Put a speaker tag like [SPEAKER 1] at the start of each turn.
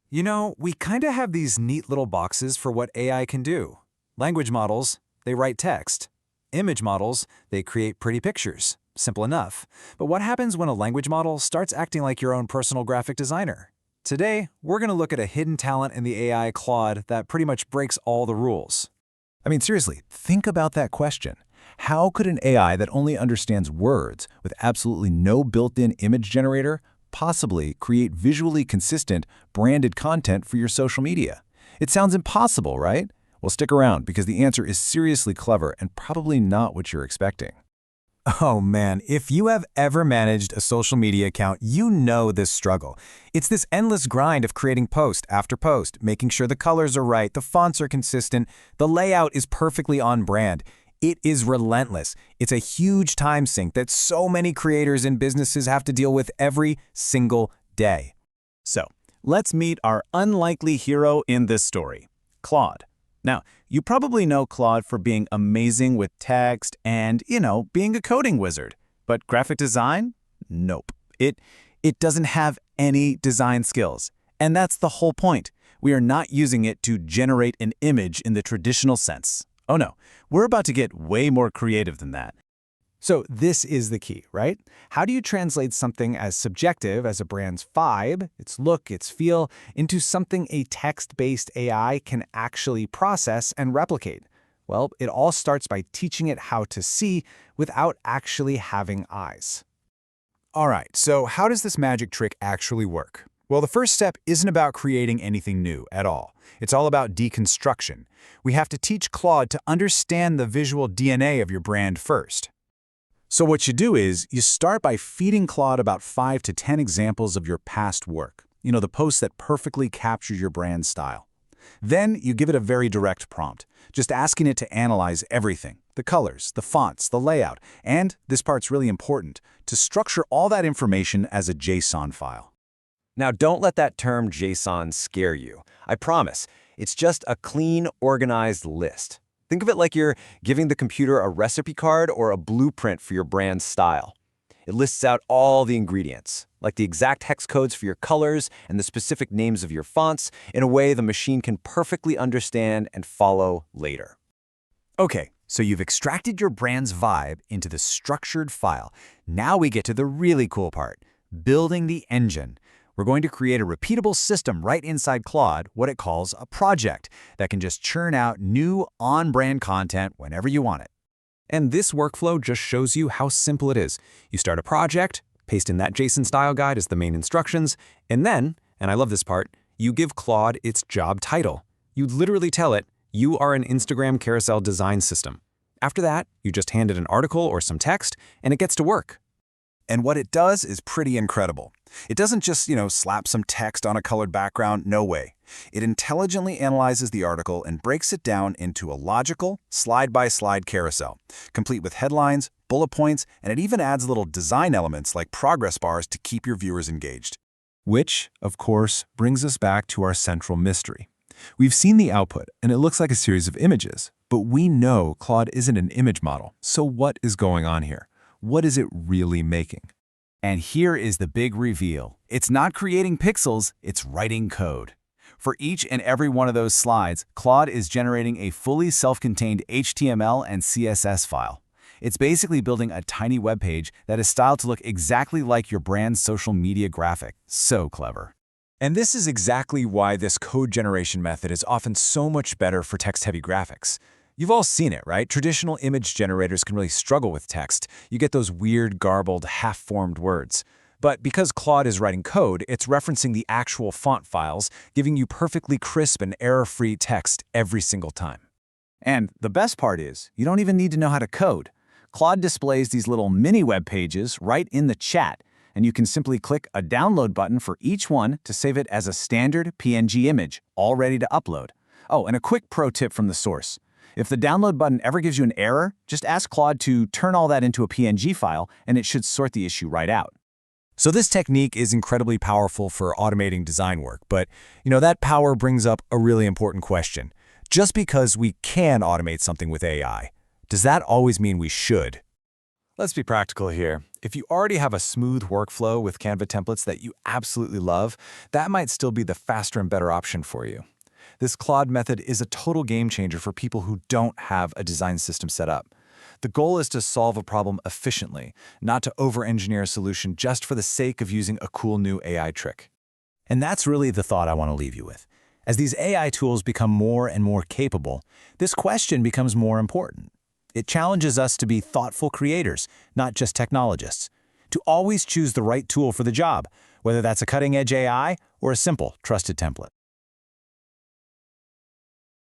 [SPEAKER 1] You know, we kind of have these neat little boxes for what AI can do. Language models, they write text. Image models, they create pretty pictures. Simple enough. But what happens when a language model starts acting like your own personal graphic designer? Today, we're going to look at a hidden talent in the AI Claude that pretty much breaks all the rules.
[SPEAKER 2] I mean, seriously, think about that question. How could an AI that only understands words with absolutely no built-in image generator possibly create visually consistent, branded content for your social media? It sounds impossible, right? Well, stick around because the answer is seriously clever and probably not what you're expecting.
[SPEAKER 3] Oh man, if you have ever managed a social media account, you know this struggle. It's this endless grind of creating post after post, making sure the colors are right, the fonts are consistent, the layout is perfectly on brand. It is relentless. It's a huge time sink that so many creators and businesses have to deal with every single day.
[SPEAKER 4] So, let's meet our unlikely hero in this story, Claude. Now, you probably know Claude for being amazing with text and, being a coding wizard. But graphic design? Nope. It doesn't have any design skills. And that's the whole point. We are not using it to generate an image in the traditional sense. Oh no, we're about to get way more creative than that.
[SPEAKER 3] So this is the key, right? How do you translate something as subjective as a brand's vibe, its look, its feel, into something a text-based AI can actually process and replicate? Well, it all starts by teaching it how to see without actually having eyes. All right, so how does this magic trick actually work? Well, the first step isn't about creating anything new at all. It's all about deconstruction. We have to teach Claude to understand the visual DNA of your brand first. So what you do is you start by feeding Claude about 5 to 10 examples of your past work. The posts that perfectly capture your brand style. Then you give it a very direct prompt, just asking it to analyze everything, the colors, the fonts, the layout, and, this part's really important, to structure all that information as a JSON file.
[SPEAKER 5] Now, don't let that term JSON scare you. I promise, it's just a clean, organized list. Think of it like you're giving the computer a recipe card or a blueprint for your brand's style. It lists out all the ingredients, like the exact hex codes for your colors and the specific names of your fonts, in a way the machine can perfectly understand and follow later.
[SPEAKER 3] Okay, so you've extracted your brand's vibe into the structured file. Now we get to the really cool part, building the engine. We're going to create a repeatable system right inside Claude, what it calls a project, that can just churn out new on-brand content whenever you want it. And this workflow just shows you how simple it is. You start a project, paste in that JSON style guide as the main instructions, and then, and I love this part, you give Claude its job title. You literally tell it, you are an Instagram carousel design system. After that, you just hand it an article or some text, and it gets to work.
[SPEAKER 2] And what it does is pretty incredible. It doesn't just, slap some text on a colored background, no way. It intelligently analyzes the article and breaks it down into a logical, slide-by-slide carousel, complete with headlines, bullet points, and it even adds little design elements like progress bars to keep your viewers engaged. Which, of course, brings us back to our central mystery. We've seen the output, and it looks like a series of images, but we know Claude isn't an image model. So what is going on here? What is it really making?
[SPEAKER 3] And here is the big reveal. It's not creating pixels, it's writing code. For each and every one of those slides, Claude is generating a fully self-contained HTML and CSS file. It's basically building a tiny web page that is styled to look exactly like your brand's social media graphic. So clever. And this is exactly why this code generation method is often so much better for text-heavy graphics. You've all seen it, right? Traditional image generators can really struggle with text. You get those weird, garbled, half-formed words. But because Claude is writing code, it's referencing the actual font files, giving you perfectly crisp and error-free text every single time. And the best part is, you don't even need to know how to code. Claude displays these little mini web pages right in the chat, and you can simply click a download button for each one to save it as a standard PNG image, all ready to upload. Oh, and a quick pro tip from the source. If the download button ever gives you an error, just ask Claude to turn all that into a PNG file, and it should sort the issue right out. So this technique is incredibly powerful for automating design work, but that power brings up a really important question. Just because we can automate something with AI, does that always mean we should?
[SPEAKER 1] Let's be practical here. If you already have a smooth workflow with Canva templates that you absolutely love, that might still be the faster and better option for you. This Claude method is a total game changer for people who don't have a design system set up. The goal is to solve a problem efficiently, not to over-engineer a solution just for the sake of using a cool new AI trick.
[SPEAKER 3] And that's really the thought I want to leave you with. As these AI tools become more and more capable, this question becomes more important. It challenges us to be thoughtful creators, not just technologists, to always choose the right tool for the job, whether that's a cutting-edge AI or a simple, trusted template.